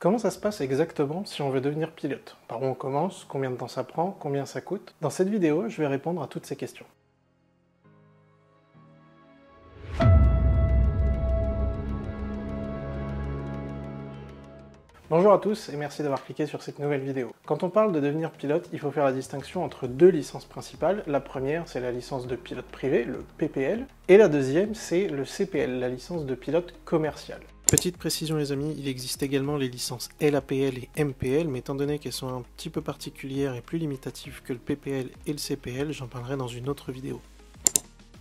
Comment ça se passe exactement si on veut devenir pilote? Par où on commence? Combien de temps ça prend? Combien ça coûte? Dans cette vidéo, je vais répondre à toutes ces questions. Bonjour à tous et merci d'avoir cliqué sur cette nouvelle vidéo. Quand on parle de devenir pilote, il faut faire la distinction entre deux licences principales. La première, c'est la licence de pilote privé, le PPL, et la deuxième, c'est le CPL, la licence de pilote commercial. Petite précision les amis, il existe également les licences LAPL et MPL, mais étant donné qu'elles sont un petit peu particulières et plus limitatives que le PPL et le CPL, j'en parlerai dans une autre vidéo.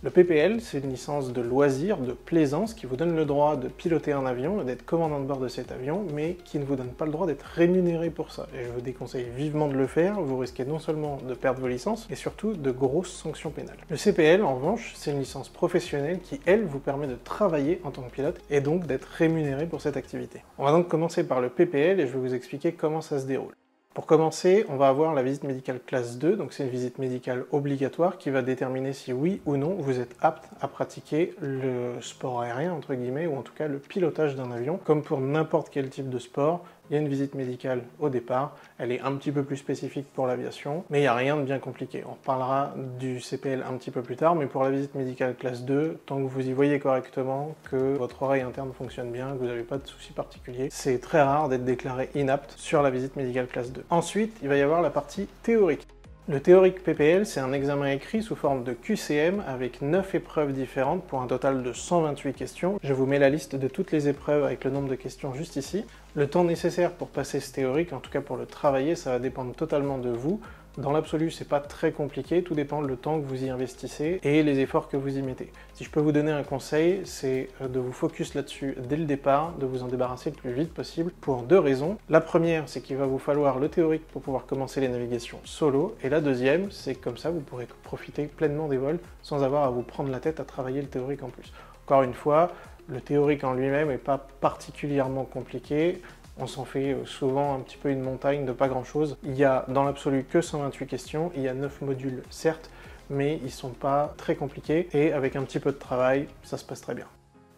Le PPL, c'est une licence de loisir, de plaisance, qui vous donne le droit de piloter un avion, d'être commandant de bord de cet avion, mais qui ne vous donne pas le droit d'être rémunéré pour ça. Et je vous déconseille vivement de le faire, vous risquez non seulement de perdre vos licences, mais surtout de grosses sanctions pénales. Le CPL, en revanche, c'est une licence professionnelle qui, elle, vous permet de travailler en tant que pilote, et donc d'être rémunéré pour cette activité. On va donc commencer par le PPL, et je vais vous expliquer comment ça se déroule. Pour commencer, on va avoir la visite médicale classe 2, donc c'est une visite médicale obligatoire qui va déterminer si oui ou non vous êtes apte à pratiquer le sport aérien, entre guillemets, ou en tout cas le pilotage d'un avion. Comme pour n'importe quel type de sport, il y a une visite médicale au départ, elle est un petit peu plus spécifique pour l'aviation, mais il n'y a rien de bien compliqué. On reparlera du CPL un petit peu plus tard, mais pour la visite médicale classe 2, tant que vous y voyez correctement, que votre oreille interne fonctionne bien, que vous n'avez pas de soucis particuliers, c'est très rare d'être déclaré inapte sur la visite médicale classe 2. Ensuite, il va y avoir la partie théorique. Le théorique PPL, c'est un examen écrit sous forme de QCM avec 9 épreuves différentes pour un total de 128 questions. Je vous mets la liste de toutes les épreuves avec le nombre de questions juste ici. Le temps nécessaire pour passer ce théorique, en tout cas pour le travailler, ça va dépendre totalement de vous. Dans l'absolu, c'est pas très compliqué, tout dépend du temps que vous y investissez et les efforts que vous y mettez. Si je peux vous donner un conseil, c'est de vous focus là-dessus dès le départ, de vous en débarrasser le plus vite possible pour deux raisons. La première, c'est qu'il va vous falloir le théorique pour pouvoir commencer les navigations solo, et la deuxième, c'est que comme ça, vous pourrez profiter pleinement des vols sans avoir à vous prendre la tête à travailler le théorique en plus. Encore une fois, le théorique en lui-même n'est pas particulièrement compliqué. On s'en fait souvent un petit peu une montagne de pas grand-chose. Il y a dans l'absolu que 128 questions, il y a 9 modules certes, mais ils sont pas très compliqués et avec un petit peu de travail, ça se passe très bien.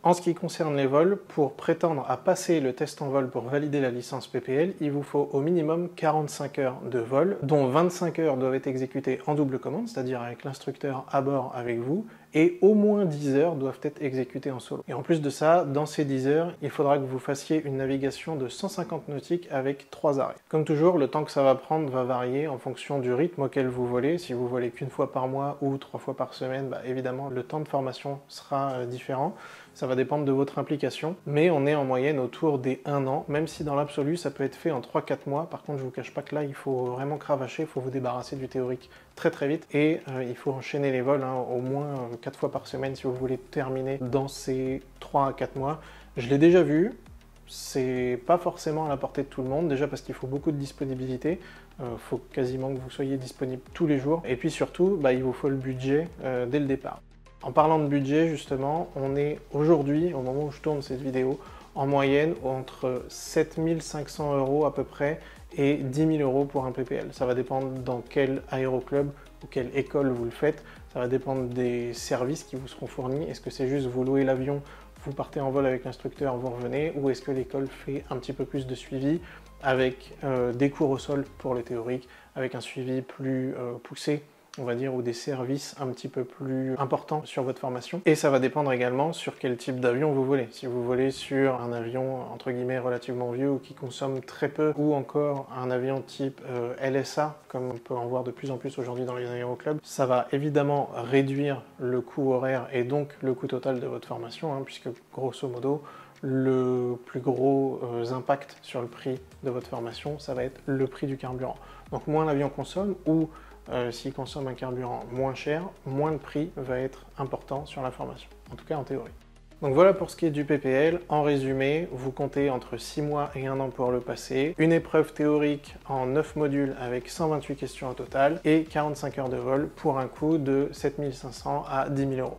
En ce qui concerne les vols, pour prétendre à passer le test en vol pour valider la licence PPL, il vous faut au minimum 45 heures de vol, dont 25 heures doivent être exécutées en double commande, c'est-à-dire avec l'instructeur à bord avec vous, et au moins 10 heures doivent être exécutées en solo. Et en plus de ça, dans ces 10 heures, il faudra que vous fassiez une navigation de 150 nautiques avec 3 arrêts. Comme toujours, le temps que ça va prendre va varier en fonction du rythme auquel vous volez. Si vous volez qu'une fois par mois ou 3 fois par semaine, évidemment, le temps de formation sera différent. Ça va dépendre de votre implication, mais on est en moyenne autour des 1 an, même si dans l'absolu, ça peut être fait en 3-4 mois. Par contre, je vous cache pas que là, il faut vraiment cravacher, il faut vous débarrasser du théorique très très vite, et il faut enchaîner les vols, au moins 4 fois par semaine si vous voulez terminer dans ces 3 à 4 mois. Je l'ai déjà vu, c'est pas forcément à la portée de tout le monde, déjà parce qu'il faut beaucoup de disponibilité, faut quasiment que vous soyez disponible tous les jours, et puis surtout, il vous faut le budget dès le départ. En parlant de budget, justement, on est aujourd'hui, au moment où je tourne cette vidéo, en moyenne entre 7 500 € à peu près et 10 000 € pour un PPL. Ça va dépendre dans quel aéroclub ou quelle école vous le faites. Ça va dépendre des services qui vous seront fournis. Est-ce que c'est juste vous louez l'avion, vous partez en vol avec l'instructeur, vous revenez, ou est-ce que l'école fait un petit peu plus de suivi avec des cours au sol pour le théorique, avec un suivi plus poussé, on va dire, ou des services un petit peu plus importants sur votre formation. Et ça va dépendre également sur quel type d'avion vous volez. Si vous volez sur un avion entre guillemets relativement vieux ou qui consomme très peu, ou encore un avion type LSA, comme on peut en voir de plus en plus aujourd'hui dans les aéroclubs, ça va évidemment réduire le coût horaire et donc le coût total de votre formation, puisque grosso modo, le plus gros impact sur le prix de votre formation, ça va être le prix du carburant. Donc moins l'avion consomme, ou s'il consomme un carburant moins cher, moins le prix va être important sur la formation, en tout cas en théorie. Donc voilà pour ce qui est du PPL. En résumé, vous comptez entre 6 mois et 1 an pour le passer, une épreuve théorique en 9 modules avec 128 questions au total, et 45 heures de vol pour un coût de 7 500 à 10 000 €.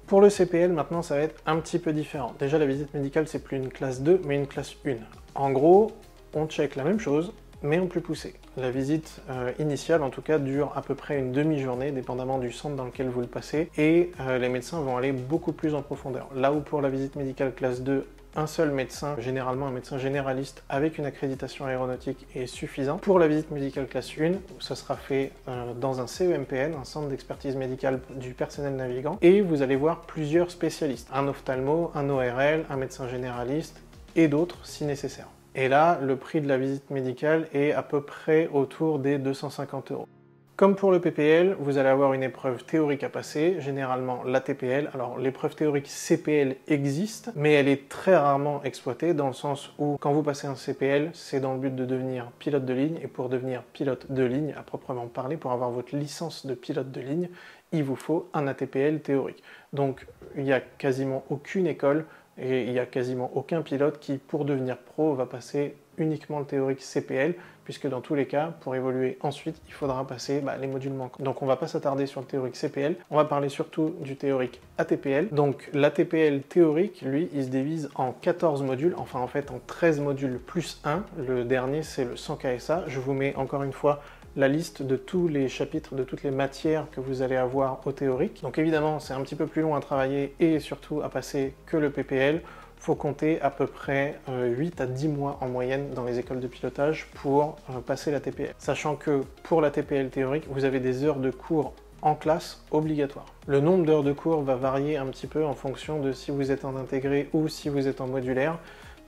Pour le CPL, maintenant, ça va être un petit peu différent. Déjà, la visite médicale, c'est plus une classe 2, mais une classe 1. En gros, on check la même chose, mais en plus poussé. La visite initiale, en tout cas, dure à peu près une demi-journée, dépendamment du centre dans lequel vous le passez, et les médecins vont aller beaucoup plus en profondeur. Là où pour la visite médicale classe 2, un seul médecin, généralement un médecin généraliste avec une accréditation aéronautique est suffisant. Pour la visite médicale classe 1, ce sera fait dans un CEMPN, un centre d'expertise médicale du personnel navigant, et vous allez voir plusieurs spécialistes, un ophtalmo, un ORL, un médecin généraliste et d'autres si nécessaire. Et là, le prix de la visite médicale est à peu près autour des 250 €. Comme pour le PPL, vous allez avoir une épreuve théorique à passer, généralement la TPL. Alors l'épreuve théorique CPL existe, mais elle est très rarement exploitée dans le sens où quand vous passez un CPL, c'est dans le but de devenir pilote de ligne, et pour devenir pilote de ligne, à proprement parler, pour avoir votre licence de pilote de ligne, il vous faut un ATPL théorique. Donc il n'y a quasiment aucune école et il n'y a quasiment aucun pilote qui, pour devenir pro, va passer uniquement le théorique CPL, puisque dans tous les cas, pour évoluer ensuite, il faudra passer les modules manquants. Donc on ne va pas s'attarder sur le théorique CPL, on va parler surtout du théorique ATPL. Donc l'ATPL théorique, lui, il se divise en 14 modules, enfin en fait en 13 modules plus 1. Le dernier, c'est le 100 KSA. Je vous mets encore une fois la liste de tous les chapitres, de toutes les matières que vous allez avoir au théorique. Donc évidemment, c'est un petit peu plus long à travailler et surtout à passer que le PPL. Il faut compter à peu près 8 à 10 mois en moyenne dans les écoles de pilotage pour passer la TPL. Sachant que pour la TPL théorique, vous avez des heures de cours en classe obligatoires. Le nombre d'heures de cours va varier un petit peu en fonction de si vous êtes en intégré ou si vous êtes en modulaire.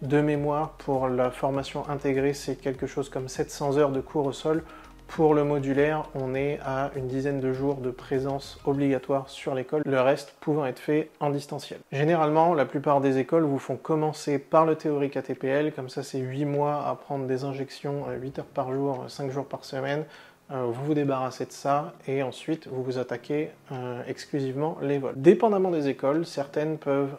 De mémoire, pour la formation intégrée, c'est quelque chose comme 700 heures de cours au sol. Pour le modulaire, on est à une dizaine de jours de présence obligatoire sur l'école, le reste pouvant être fait en distanciel. Généralement, la plupart des écoles vous font commencer par le théorique ATPL, comme ça c'est 8 mois à prendre des injections 8 heures par jour, 5 jours par semaine. Vous vous débarrassez de ça et ensuite vous vous attaquez exclusivement les vols. Dépendamment des écoles, certaines peuvent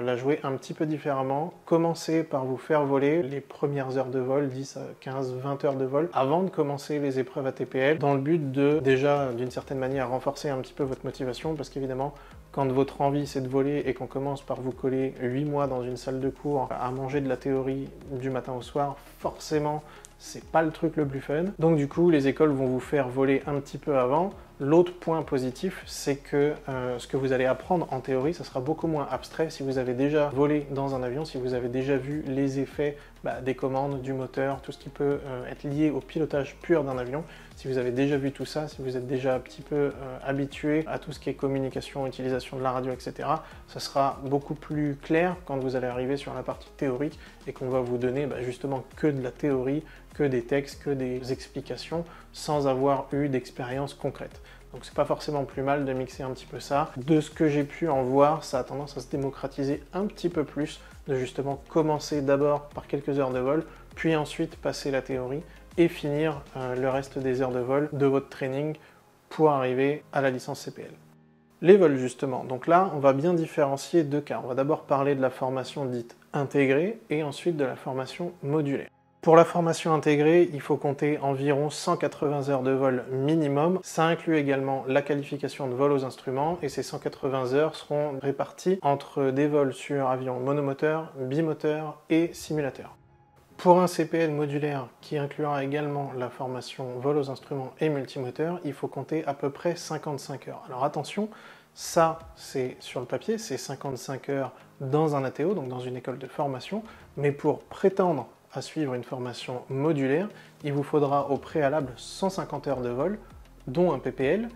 la jouer un petit peu différemment. Commencer par vous faire voler les premières heures de vol, 10 à 15, 20 heures de vol, avant de commencer les épreuves ATPL, dans le but de déjà d'une certaine manière renforcer un petit peu votre motivation, parce qu'évidemment quand votre envie c'est de voler et qu'on commence par vous coller 8 mois dans une salle de cours à manger de la théorie du matin au soir, forcément c'est pas le truc le plus fun. Donc du coup, les écoles vont vous faire voler un petit peu avant. L'autre point positif, c'est que ce que vous allez apprendre en théorie, ça sera beaucoup moins abstrait si vous avez déjà volé dans un avion, si vous avez déjà vu les effets des commandes, du moteur, tout ce qui peut être lié au pilotage pur d'un avion. Si vous avez déjà vu tout ça, si vous êtes déjà un petit peu habitué à tout ce qui est communication, utilisation de la radio, etc., ça sera beaucoup plus clair quand vous allez arriver sur la partie théorique et qu'on va vous donner justement que de la théorie, que des textes, que des explications, sans avoir eu d'expérience concrète. Donc c'est pas forcément plus mal de mixer un petit peu ça. De ce que j'ai pu en voir, ça a tendance à se démocratiser un petit peu plus, de justement commencer d'abord par quelques heures de vol, puis ensuite passer la théorie et finir le reste des heures de vol de votre training pour arriver à la licence CPL. Les vols justement, donc là on va bien différencier deux cas. On va d'abord parler de la formation dite intégrée et ensuite de la formation modulaire. Pour la formation intégrée, il faut compter environ 180 heures de vol minimum. Ça inclut également la qualification de vol aux instruments et ces 180 heures seront réparties entre des vols sur avion monomoteur, bimoteur et simulateur. Pour un CPL modulaire qui inclura également la formation vol aux instruments et multimoteur, il faut compter à peu près 55 heures. Alors attention, ça c'est sur le papier, c'est 55 heures dans un ATO, donc dans une école de formation, mais pour prétendre à suivre une formation modulaire, il vous faudra au préalable 150 heures de vol, dont un PPL,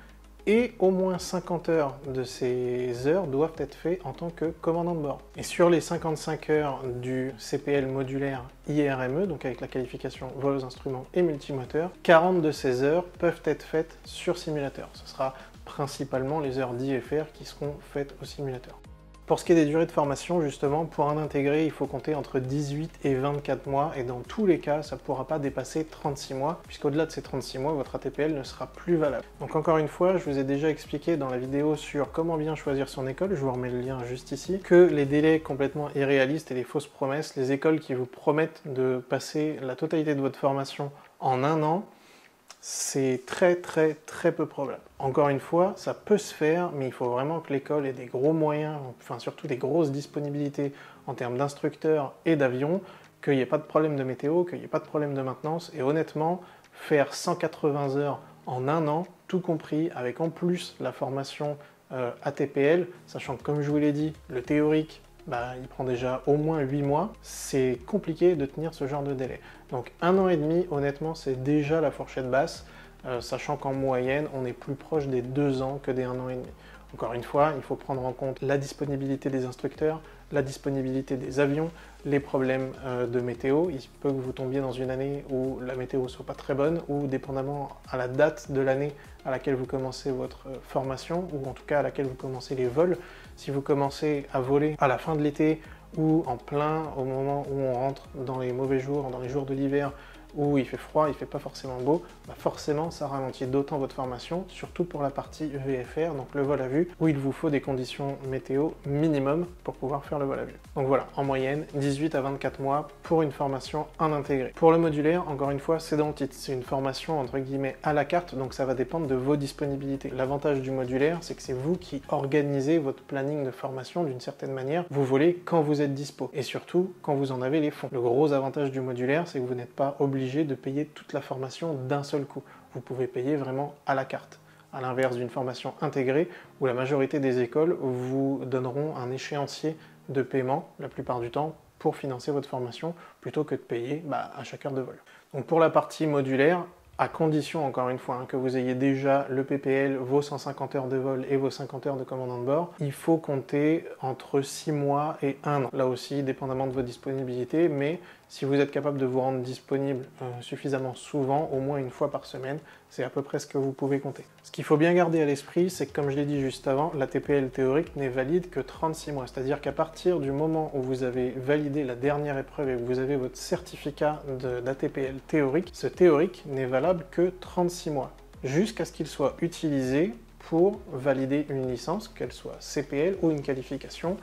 et au moins 50 heures de ces heures doivent être faites en tant que commandant de bord. Et sur les 55 heures du CPL modulaire IRME, donc avec la qualification vol aux instruments et multimoteur, 40 de ces heures peuvent être faites sur simulateur. Ce sera principalement les heures d'IFR qui seront faites au simulateur. Pour ce qui est des durées de formation, justement, pour un intégré, il faut compter entre 18 et 24 mois, et dans tous les cas, ça ne pourra pas dépasser 36 mois, puisqu'au-delà de ces 36 mois, votre ATPL ne sera plus valable. Donc encore une fois, je vous ai déjà expliqué dans la vidéo sur comment bien choisir son école, je vous remets le lien juste ici, que les délais complètement irréalistes et les fausses promesses, les écoles qui vous promettent de passer la totalité de votre formation en un an, c'est très peu probable. Encore une fois, ça peut se faire, mais il faut vraiment que l'école ait des gros moyens, enfin surtout des grosses disponibilités en termes d'instructeurs et d'avions, qu'il n'y ait pas de problème de météo, qu'il n'y ait pas de problème de maintenance, et honnêtement, faire 180 heures en un an, tout compris, avec en plus la formation ATPL, sachant que comme je vous l'ai dit, le théorique il prend déjà au moins 8 mois, c'est compliqué de tenir ce genre de délai. Donc 1 an et demi, honnêtement, c'est déjà la fourchette basse, sachant qu'en moyenne, on est plus proche des 2 ans que des 1 an et demi. Encore une fois, il faut prendre en compte la disponibilité des instructeurs, la disponibilité des avions, les problèmes de météo. Il peut que vous tombiez dans une année où la météo ne soit pas très bonne, ou dépendamment à la date de l'année à laquelle vous commencez votre formation, ou en tout cas à laquelle vous commencez les vols. Si vous commencez à voler à la fin de l'été, ou en plein au moment où on rentre dans les mauvais jours, dans les jours de l'hiver, où il fait froid, il fait pas forcément beau, forcément ça ralentit d'autant votre formation, surtout pour la partie VFR, donc le vol à vue, où il vous faut des conditions météo minimum pour pouvoir faire le vol à vue. Donc voilà, en moyenne, 18 à 24 mois pour une formation en intégré. Pour le modulaire, encore une fois, c'est dans le titre, c'est une formation entre guillemets à la carte, donc ça va dépendre de vos disponibilités. L'avantage du modulaire, c'est que c'est vous qui organisez votre planning de formation d'une certaine manière. Vous volez quand vous êtes dispo, et surtout quand vous en avez les fonds. Le gros avantage du modulaire, c'est que vous n'êtes pas obligé de payer toute la formation d'un seul coup. Vous pouvez payer vraiment à la carte. À l'inverse d'une formation intégrée, où la majorité des écoles vous donneront un échéancier de paiement, la plupart du temps, pour financer votre formation, plutôt que de payer à chaque heure de vol. Donc pour la partie modulaire, à condition, encore une fois, que vous ayez déjà le PPL, vos 150 heures de vol et vos 50 heures de commandant de bord, il faut compter entre 6 mois et 1 an. Là aussi, dépendamment de vos disponibilités, mais si vous êtes capable de vous rendre disponible suffisamment souvent, au moins une fois par semaine, c'est à peu près ce que vous pouvez compter. Ce qu'il faut bien garder à l'esprit, c'est que comme je l'ai dit juste avant, la TPL théorique n'est valide que 36 mois. C'est-à-dire qu'à partir du moment où vous avez validé la dernière épreuve et que vous avez votre certificat d'ATPL théorique, ce théorique n'est valable que 36 mois, jusqu'à ce qu'il soit utilisé pour valider une licence, qu'elle soit CPL ou une qualification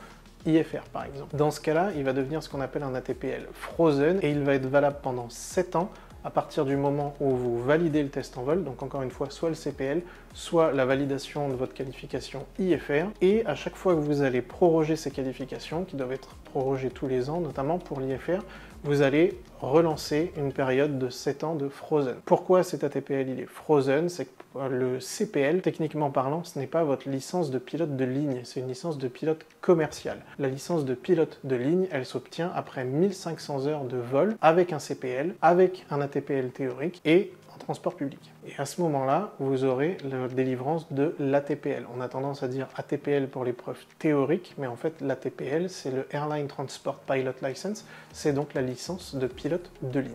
IFR par exemple. Dans ce cas-là, il va devenir ce qu'on appelle un ATPL Frozen et il va être valable pendant 7 ans à partir du moment où vous validez le test en vol, donc encore une fois, soit le CPL, soit la validation de votre qualification IFR, et à chaque fois que vous allez proroger ces qualifications, qui doivent être prorogées tous les ans, notamment pour l'IFR, vous allez relancer une période de 7 ans de Frozen. Pourquoi cet ATPL il est Frozen? C'est que le CPL, techniquement parlant, ce n'est pas votre licence de pilote de ligne, c'est une licence de pilote commercial. La licence de pilote de ligne, elle s'obtient après 1500 heures de vol avec un CPL, avec un ATPL théorique et en transport public. Et à ce moment-là, vous aurez la délivrance de l'ATPL. On a tendance à dire ATPL pour l'épreuve théorique, mais en fait l'ATPL, c'est le Airline Transport Pilot License, c'est donc la licence de pilote de ligne.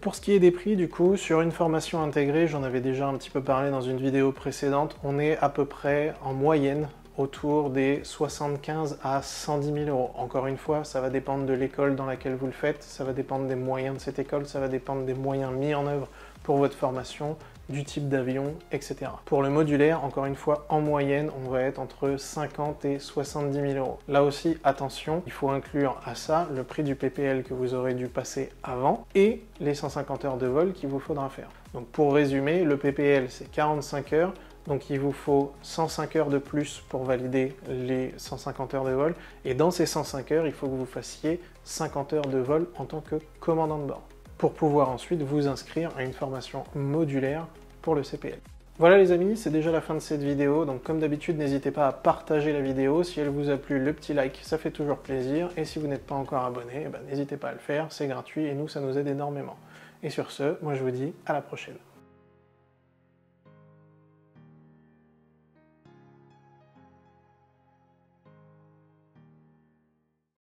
Pour ce qui est des prix, du coup, sur une formation intégrée, j'en avais déjà un petit peu parlé dans une vidéo précédente, on est à peu près en moyenne autour des 75 à 110 000 euros. Encore une fois, ça va dépendre de l'école dans laquelle vous le faites, ça va dépendre des moyens de cette école, ça va dépendre des moyens mis en œuvre pour votre formation, du type d'avion, etc. Pour le modulaire, encore une fois, en moyenne, on va être entre 50 et 70 000 euros. Là aussi, attention, il faut inclure à ça le prix du PPL que vous aurez dû passer avant et les 150 heures de vol qu'il vous faudra faire. Donc pour résumer, le PPL, c'est 45 heures, donc il vous faut 105 heures de plus pour valider les 150 heures de vol, et dans ces 105 heures, il faut que vous fassiez 50 heures de vol en tant que commandant de bord, pour pouvoir ensuite vous inscrire à une formation modulaire pour le CPL. Voilà les amis, c'est déjà la fin de cette vidéo, donc comme d'habitude, n'hésitez pas à partager la vidéo, si elle vous a plu, le petit like, ça fait toujours plaisir, et si vous n'êtes pas encore abonné, n'hésitez pas à le faire, c'est gratuit, et nous, ça nous aide énormément. Et sur ce, moi je vous dis à la prochaine.